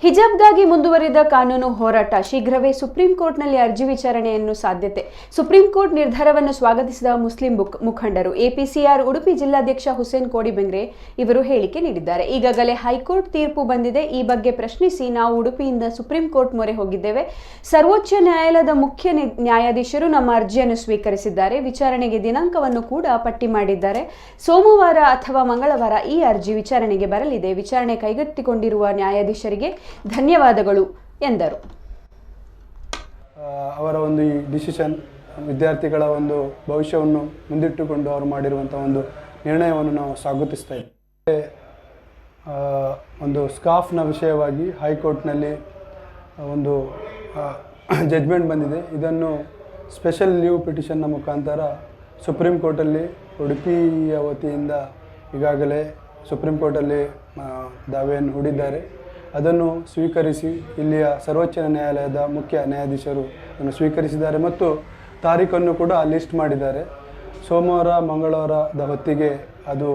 ಹಿಜಾಬ್ಗಾಗಿ ಮುಂದುವರಿದ ಕಾನೂನು ಹೋರಾಟ ಶೀಘ್ರವೇ ಸುಪ್ರೀಂ ಕೋರ್ಟ್ನಲ್ಲಿ ಅರ್ಜಿ ವಿಚಾರಣೆಯನ್ನು ಸಾಧ್ಯತೆ. ಸುಪ್ರೀಂ ಕೋರ್ಟ್ ನಿರ್ಧಾರವನ್ನು ಸ್ವಾಗತಿಸಿದ ಮುಸ್ಲಿಂ ಮುಖಂಡರು. ಎಪಿಸಿಆರ್ ಉಡುಪಿ ಜಿಲ್ಲಾಧ್ಯಕ್ಷ ಹುಸೇನ್ ಕೋಡಿಬೆಂಗ್ರೆ ಇವರು ಹೇಳಿಕೆ ನೀಡಿದ್ದಾರೆ. ಈಗಾಗಲೇ ಹೈಕೋರ್ಟ್ ತೀರ್ಪು ಬಂದಿದೆ. ಈ ಬಗ್ಗೆ ಪ್ರಶ್ನಿಸಿ ನಾವು ಉಡುಪಿಯಿಂದ ಸುಪ್ರೀಂ ಕೋರ್ಟ್ ಮೊರೆ ಹೋಗಿದ್ದೇವೆ. ಸರ್ವೋಚ್ಚ ನ್ಯಾಯಾಲಯದ ಮುಖ್ಯ ನ್ಯಾಯಾಧೀಶರು ನಮ್ಮ ಅರ್ಜಿಯನ್ನು ಸ್ವೀಕರಿಸಿದ್ದಾರೆ. ವಿಚಾರಣೆಗೆ ದಿನಾಂಕವನ್ನು ಕೂಡ ಪಟ್ಟಿ ಮಾಡಿದ್ದಾರೆ. ಸೋಮವಾರ ಅಥವಾ ಮಂಗಳವಾರ ಈ ಅರ್ಜಿ ವಿಚಾರಣೆಗೆ ಬರಲಿದೆ. ವಿಚಾರಣೆ ಕೈಗೆತ್ತಿಕೊಂಡಿರುವ ನ್ಯಾಯಾಧೀಶರಿಗೆ ಧನ್ಯವಾದಗಳು ಎಂದರು. ಅವರ ಒಂದು ಈ ಡಿಸಿಷನ್ ವಿದ್ಯಾರ್ಥಿಗಳ ಒಂದು ಭವಿಷ್ಯವನ್ನು ಮುಂದಿಟ್ಟುಕೊಂಡು ಅವರು ಮಾಡಿರುವಂಥ ಒಂದು ನಿರ್ಣಯವನ್ನು ನಾವು ಸ್ವಾಗತಿಸ್ತಾ ಇದ್ದೇವೆ. ಒಂದು ಸ್ಕಾಫ್ನ ವಿಷಯವಾಗಿ ಹೈಕೋರ್ಟ್ನಲ್ಲಿ ಒಂದು ಜಡ್ಜ್ಮೆಂಟ್ ಬಂದಿದೆ. ಇದನ್ನು ಸ್ಪೆಷಲ್ ಲೀವ್ ಪಿಟಿಷನ್ನ ಮುಖಾಂತರ ಸುಪ್ರೀಂ ಕೋರ್ಟಲ್ಲಿ ಉಡುಪಿಯ ವತಿಯಿಂದ ಈಗಾಗಲೇ ಸುಪ್ರೀಂ ಕೋರ್ಟಲ್ಲಿ ದಾವೆಯನ್ನು ಹೂಡಿದ್ದಾರೆ. ಅದನ್ನು ಸ್ವೀಕರಿಸಿ ಇಲ್ಲಿಯ ಸರ್ವೋಚ್ಚ ನ್ಯಾಯಾಲಯದ ಮುಖ್ಯ ನ್ಯಾಯಾಧೀಶರು ಅದನ್ನು ಸ್ವೀಕರಿಸಿದ್ದಾರೆ ಮತ್ತು ತಾರೀಖನ್ನು ಕೂಡ ಲಿಸ್ಟ್ ಮಾಡಿದ್ದಾರೆ. ಸೋಮವಾರ ಮಂಗಳವಾರದ ಹೊತ್ತಿಗೆ ಅದು